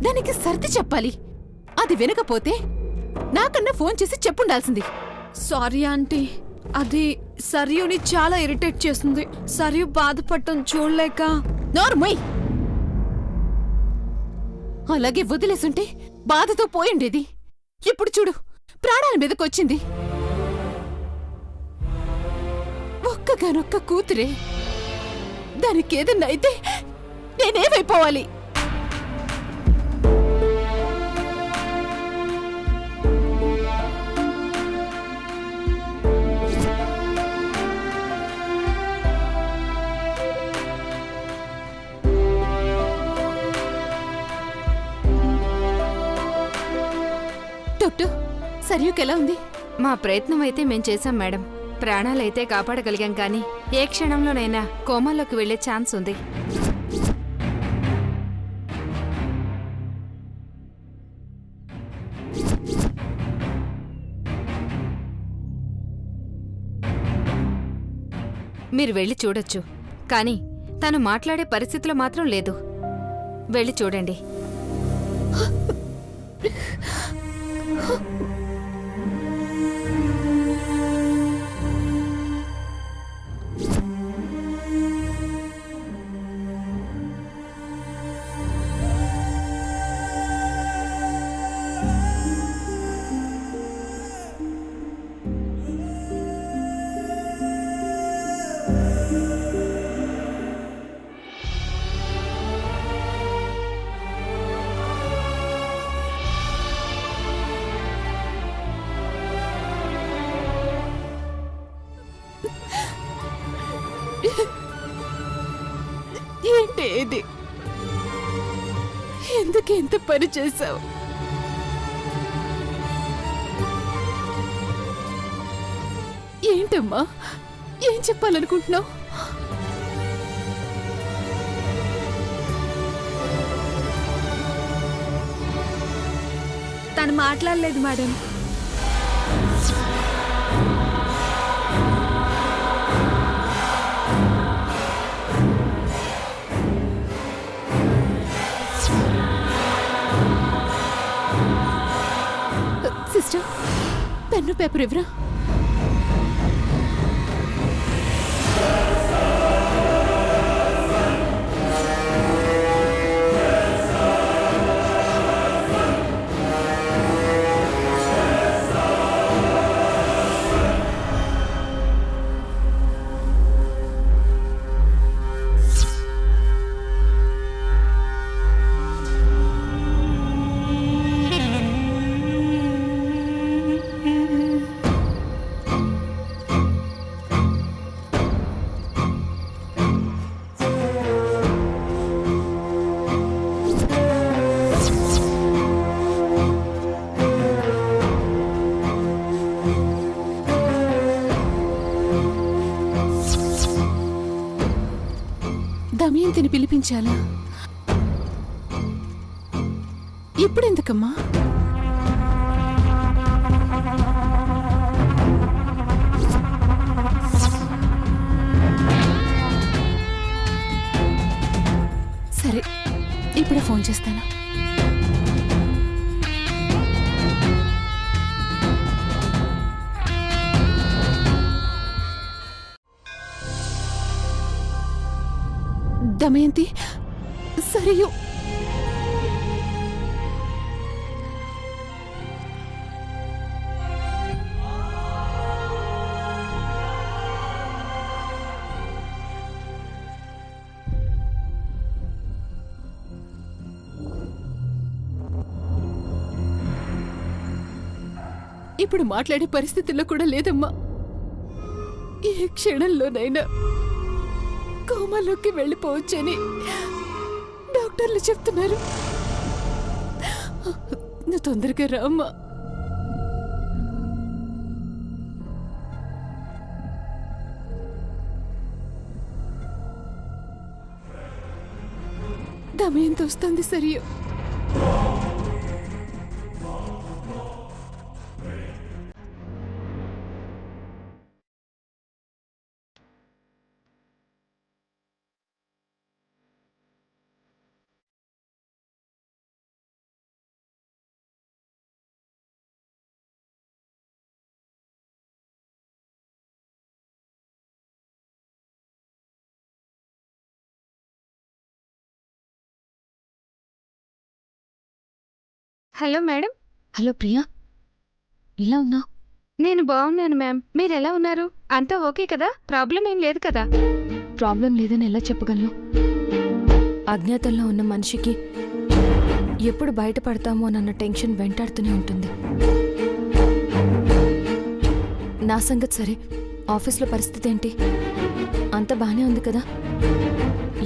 దానికి సర్ది చెప్పాలి. అది వినకపోతే నాకన్నా ఫోన్ చేసి చెప్పుండాల్సింది. సారీ ఆంటీ, అది సరియుని చాలా ఇరిటేట్ చేస్తుంది. సరియు బాధపడటం చూడలేక. నోర్మయ్, అలాగే వదిలేసుంటే బాధతో పోయిండేది. ఇప్పుడు చూడు, ప్రాణాల మీదకొచ్చింది. ఒక్కగానొక్క కూతురే, దానికేదన్నా అయితే నేనేమైపోవాలి? డాక్టర్, సరియుకెలా ఉంది? మా ప్రయత్నం అయితే మేం చేశాం మేడం. ప్రాణాలైతే కాపాడగలిగాం, కానీ ఏ క్షణంలోనైనా కోమాలోకి వెళ్లే ఛాన్స్ ఉంది. మీరు వెళ్ళి చూడొచ్చు, కానీ తను మాట్లాడే పరిస్థితిలో మాత్రం లేదు. వెళ్ళి చూడండి. ఏంటి ఇది? ఎందుకు ఎంత పని చేశావు? ఏంటమ్మా, ఏం చెప్పాలనుకుంటున్నావు? తను మాట్లాడలేదు మేడం. సిస్టర్, పెన్ను పేపర్ ఇవ్వరా? దమయంతిని పిలిపించాలా? ఇప్పుడెందుకమ్మా? సరే, ఇప్పుడే ఫోన్ చేస్తాను. దమయంతి, సరియు ఇప్పుడు మాట్లాడే పరిస్థితుల్లో కూడా లేదమ్మా. ఏ క్షణంలోనైనా కోమాలోకి వెళ్ళిపోవచ్చని డాక్టర్లు చెప్తున్నారు. నువ్వు తొందరగా రా అమ్మా. దమయంతి వస్తుంది Sarayu. Hello madam. Hello Priya, ఎలా ఉన్నావు? నేను బాగున్నాను మ్యామ్. మీరు ఎలా ఉన్నారు? అంతా ఓకే కదా? ప్రాబ్లం ఏం లేదు కదా? ప్రాబ్లం లేదని ఎలా చెప్పగలను? అజ్ఞాతంలో ఉన్న మనిషికి ఎప్పుడు బయటపడతామో అన్న టెన్షన్ వెంటాడుతూనే ఉంటుంది. నా సంగతి సరే, ఆఫీస్లో పరిస్థితి ఏంటి? అంత బానే ఉంది కదా?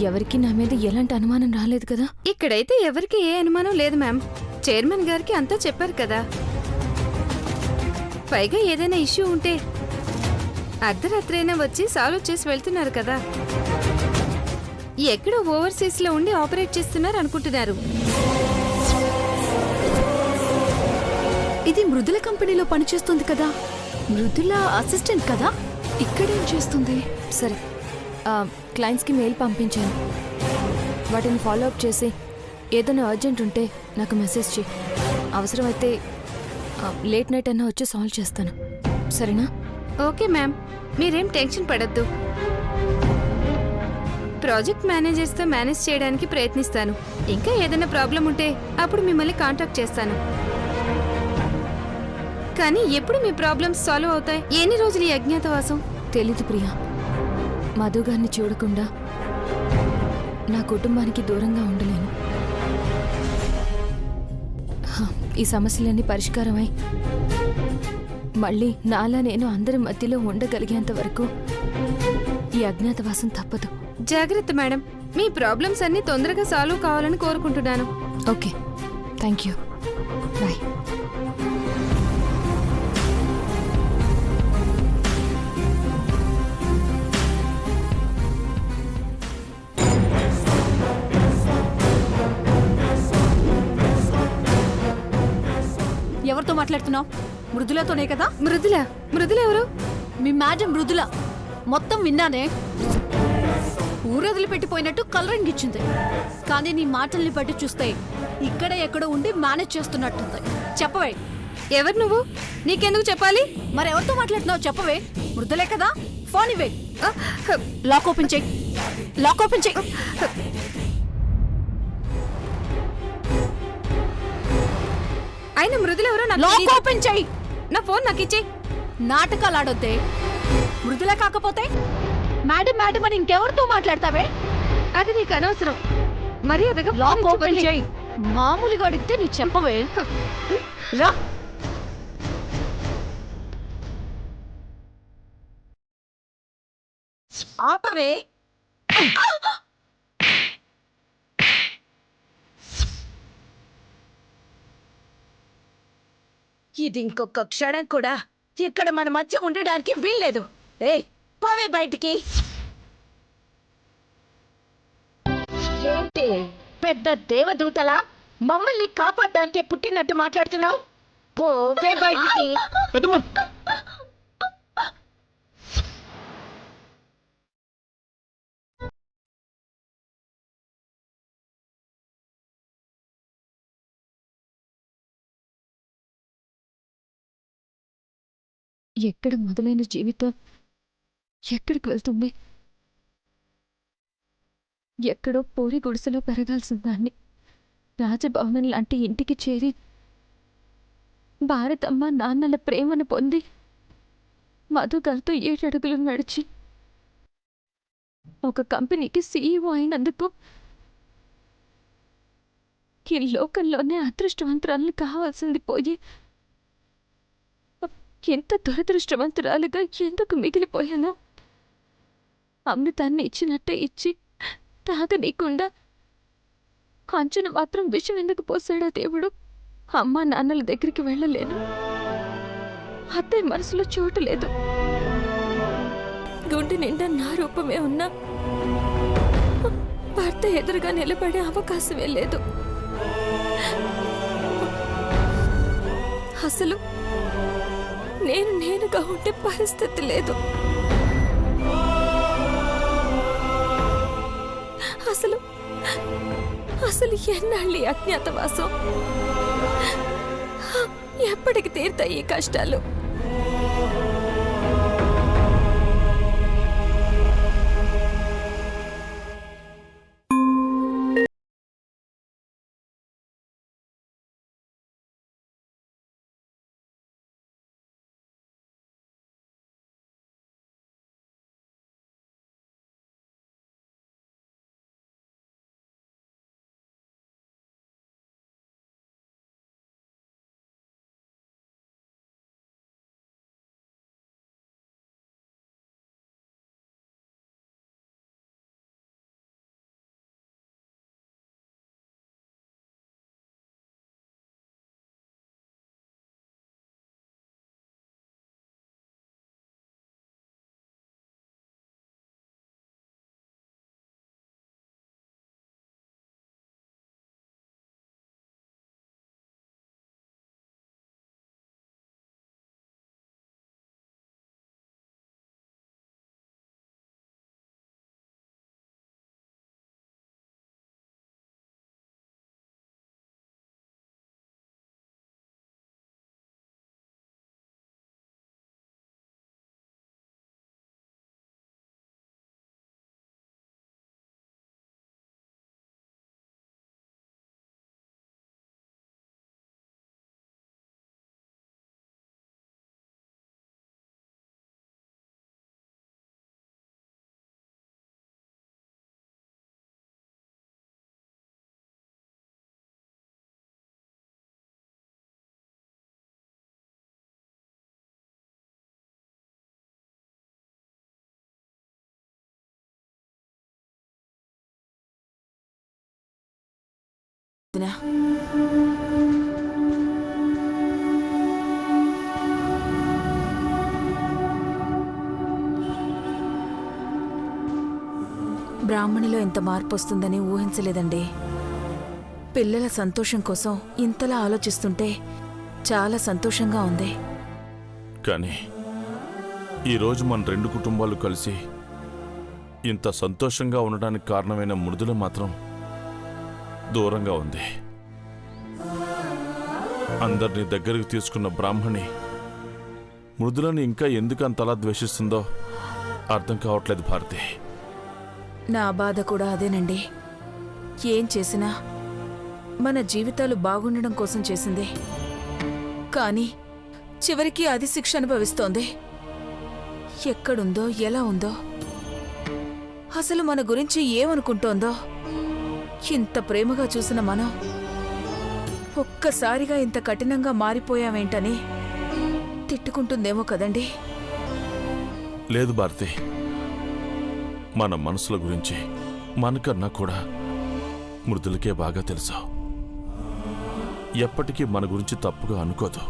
ఎవరికి నా మీద ఎలాంటి అనుమానం రాలేదు కదా? ఇక్కడైతే ఎవరికి ఏ అనుమానం లేదు మ్యామ్. చైర్మన్ గారికి అంతా చెప్పారు కదా. పైగా ఏదైనా ఇష్యూ ఉంటే అర్ధరాత్రైనా వచ్చి సాల్వ్ చేసి వెళ్తున్నారు కదా. ఎక్కడో ఓవర్సీస్ లో ఉండి ఆపరేట్ చేస్తున్నారు అనుకుంటున్నారు. ఇది మృదుల కంపెనీలో పనిచేస్తుంది కదా? మృదుల అసిస్టెంట్ కదా? ఇక్కడేం చేస్తుంది? సరే, క్లయింట్స్కి మెయిల్ పంపించాను. వాటిని ఫాలో అప్ చేసి ఏదైనా అర్జెంట్ ఉంటే నాకు మెసేజ్ చేయి. అవసరమైతే లేట్ నైట్ అన్నా వచ్చి సాల్వ్ చేస్తాను, సరేనా? ఓకే మ్యామ్, మీరేం టెన్షన్ పడద్దు. ప్రాజెక్ట్ మేనేజర్స్తో మేనేజ్ చేయడానికి ప్రయత్నిస్తాను. ఇంకా ఏదైనా ప్రాబ్లం ఉంటే అప్పుడు మిమ్మల్ని కాంటాక్ట్ చేస్తాను. కానీ ఎప్పుడు మీ ప్రాబ్లమ్స్ సాల్వ్ అవుతాయి? ఎన్ని రోజులు ఈ అజ్ఞాతవాసం? తెలీదు ప్రియా. మధు గారిని చూడకుండా నా కుటుంబానికి దూరంగా ఉండలేను. ఈ సమస్యలన్నీ పరిష్కారమై మళ్ళీ నాలా నేను అందరి మధ్యలో ఉండగలిగేంత వరకు ఈ అజ్ఞాతవాసం తప్పదు. జాగ్రత్త మేడం. మీ ప్రాబ్లమ్స్ అన్ని తొందరగా సాల్వ్ కావాలని కోరుకుంటున్నాను. Okay, thank you, bye. ఎవరితో మాట్లాడుతున్నావు? మృదులతోనే కదా? మృదుల? మృదుల ఎవరు? మీ మేడం మృదుల. మొత్తం విన్నానే. ఊరొదిలి పెట్టిపోయినట్టు కలరింగ్ ఇచ్చింది. కానీ నీ మాటల్ని బట్టి చూస్తే ఇక్కడే ఎక్కడో ఉండి మేనేజ్ చేస్తున్నట్టుంది. చెప్పవే, ఎవరు నువ్వు? నీకెందుకు చెప్పాలి? మరెవరితో మాట్లాడుతున్నావు చెప్పవే. మృదులే కదా? ఫోన్ ఇవే. లాక్ ఓపెన్ చెయ్యి, లాక్ ఓపెన్ చెయ్యి. అయినా మృదుల ఎవరో నాకు లాక్ తెలీదు. ఓపెన్ చెయ్యి. నా ఫోన్ నాకు ఇచ్చేయ్. నాటకాలు ఆడొద్దే. మృదుల కాకపోతే మేడం మేడం అని ఇంకెవరితో మాట్లాడతావే? అది నీకు అనవసరం. మరి అదగా లాక్ ఓపెన్ చేయి. మామూలుగా అడిగితే నీ చెప్పవే. రా. ఆపవే. ఇది ఇంకొక క్షణం కూడా ఇక్కడ మన మధ్య ఉండడానికి వీల్లేదు. ఏయ్, పోవే బయటికి. ఏంటి పెద్ద దేవదూతలా మమ్మల్ని కాపాడడానికి పుట్టినట్టు మాట్లాడుతున్నావు? పోవే బయటికి. ఎక్కడ మొదలైన జీవితం ఎక్కడికి వెళ్తుంది? ఎక్కడో పూరి గుడిసెలో పెరగాల్సిన దాన్ని రాజభవనం లాంటి ఇంటికి చేరి భారతమ్మ నాన్నల ప్రేమను పొంది మధు గారితో 7 అడుగులు నడిచి ఒక కంపెనీకి సీఈఓ అయినందుకు ఈ లోకంలోనే అదృష్టవంతురాలు కావాల్సింది పోయి ఎంత దురదృష్టవంతురాలుగా ఎందుకు మిగిలిపోయాను? అమృతాన్ని ఇచ్చినట్టే ఇచ్చి తాగనీయకుండా కంచును మాత్రం విషం ఎందుకు పోసాడా దేవుడు? అమ్మా నాన్నల దగ్గరికి వెళ్ళలేను. అత్తయ్య మనసులో చోటు లేదు. గుండె నిండా నా రూపమే ఉన్నా భర్త ఎదురుగా నిలబడే అవకాశమే లేదు. అసలు నేనుగా ఉండే పరిస్థితి లేదు. అసలు ఎన్నాళ్ళు ఈ అజ్ఞాతవాసం? ఎప్పటికి తీరుతాయి ఈ కష్టాలు? బ్రాహ్మణిలో ఇంత మార్పు వస్తుందని ఊహించలేదండి. పిల్లల సంతోషం కోసం ఇంతలా ఆలోచిస్తుంటే చాలా సంతోషంగా ఉంది. కానీ ఈరోజు మన 2 కుటుంబాలు కలిసి ఇంత సంతోషంగా ఉండడానికి కారణమైన మృదుల మాత్రం దూరంగా ఉంది. అందరినీ దగ్గరికి తీసుకున్న బ్రాహ్మణి మృదులని ఇంకా ఎందుకు అంతలా ద్వేషిస్తుందో అర్థం కావట్లేదు భారతి. నా బాధ కూడా అదేనండి. ఏం చేసినా మన జీవితాలు బాగుండడం కోసం చేసింది, కానీ చివరికి అది శిక్ష అనుభవిస్తోంది. ఎక్కడుందో, ఎలా ఉందో, అసలు మన గురించి ఏమనుకుంటోందో. ఇంత ప్రేమగా చూసిన మనం ఒక్కసారిగా ఇంత కఠినంగా మారిపోయామేంటని తిట్టుకుంటుందేమో కదండి. లేదు భారతి, మన మనసుల గురించి మనకన్నా కూడా మృదులకే బాగా తెలుసు. ఎప్పటికీ మన గురించి తప్పుగా అనుకోదు.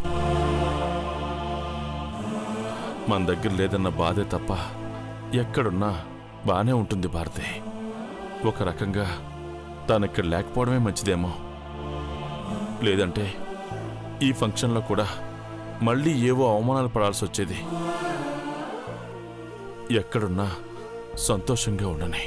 మన దగ్గర లేదన్న బాధే తప్ప ఎక్కడున్నా బానే ఉంటుంది భారతి. ఒక రకంగా తానిక్కడ లేకపోవడమే మంచిదేమో. లేదంటే ఈ ఫంక్షన్లో కూడా మళ్ళీ ఏవో అవమానాలు పడాల్సి వచ్చేది. ఎక్కడున్నా సంతోషంగా ఉండని.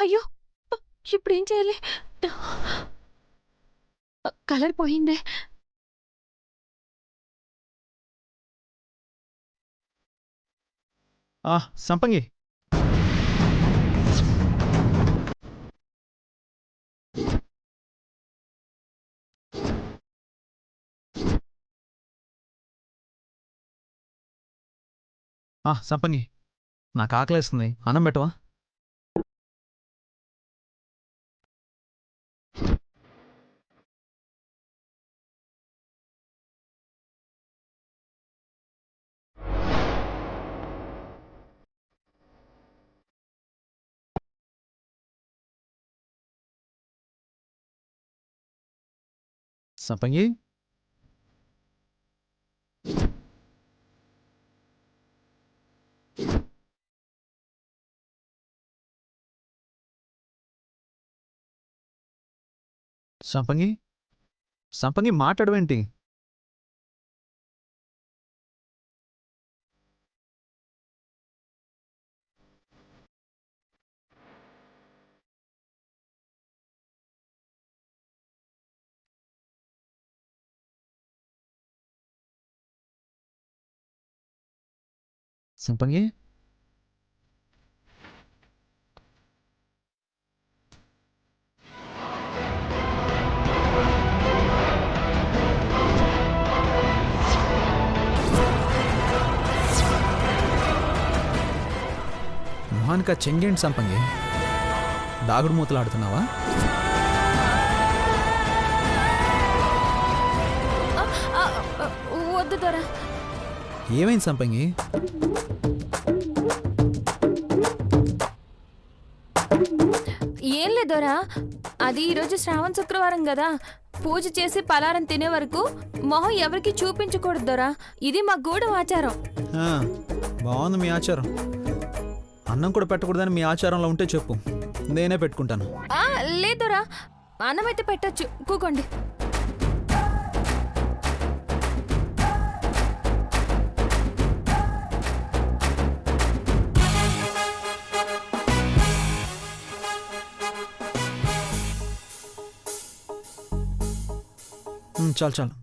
అయ్యో, ఇప్పుడు ఏం చేయాలి? కలర్ పోయిందే. సంపంగి, సంపంగి, నాకు ఆకలేస్తుంది, అన్నం పెట్టవా? సంపంగి, సంపంగి, సంపంగి, మాట్లాడవేంటి? సంపంగి, మొహానికా చెంగేంటి సంపంగి? దాగుడు మూతలాడుతున్నావా? వద్దు దొరా. ఏమైంది సంపంగి? ఏం లేదోరా, అది ఈరోజు శ్రావణ శుక్రవారం కదా, పూజ చేసి పలారం తినే వరకు మొహం ఎవరికి చూపించకూడదు దొరా. ఇది మా గూడెం ఆచారం. బాగుంది మీ ఆచారం. అన్నం కూడా పెట్టకూడదని మీ ఆచారంలో ఉంటే చెప్పు, నేనే పెట్టుకుంటాను. లేదురా, అన్నం అయితే పెట్టచ్చు, కూకోండి. చాలు చాలు.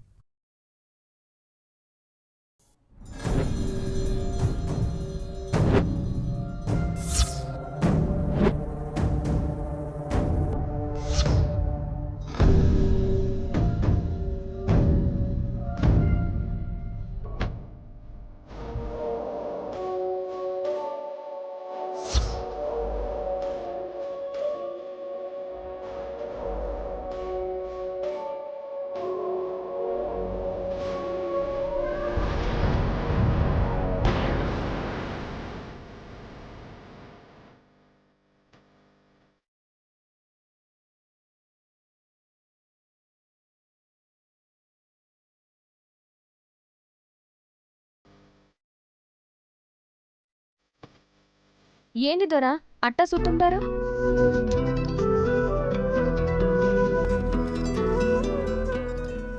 ఏంది దొరా అట్టా సుట్టుంటారు?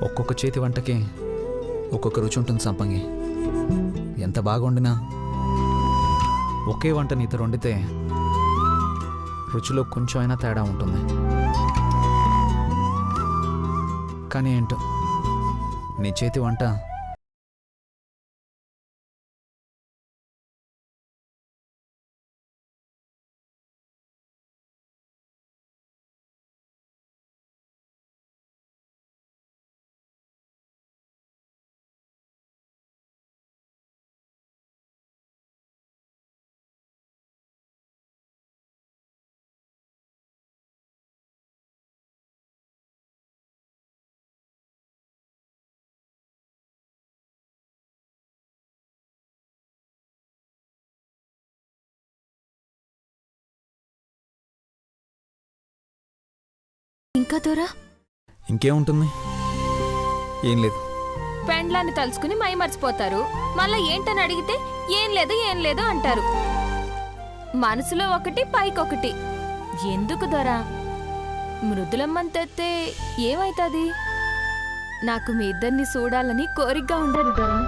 ఒక్కొక్క చేతి వంటకి ఒక్కొక్క రుచి ఉంటుంది సంపంగి. ఎంత బాగా వండినా ఒకే వంటని ఇతరు వండితే రుచిలో కొంచెం అయినా తేడా ఉంటుంది. కానీ ఏంటో నీ చేతి వంట ఇంకా దొరా ఇంకేముంటుంది? ఏం లేదు. పెండ్లాన్ని తలుచుకుని మై మర్చిపోతారు. మళ్ళా ఏంటని అడిగితే ఏం లేదు అంటారు. మనసులో ఒకటి పైకొకటి. ఎందుకు దొరా? మృదులమ్మని తెస్తే ఏమైతుంది? నాకు మీ ఇద్దరిని చూడాలని కోరికగా ఉండదు దొరా.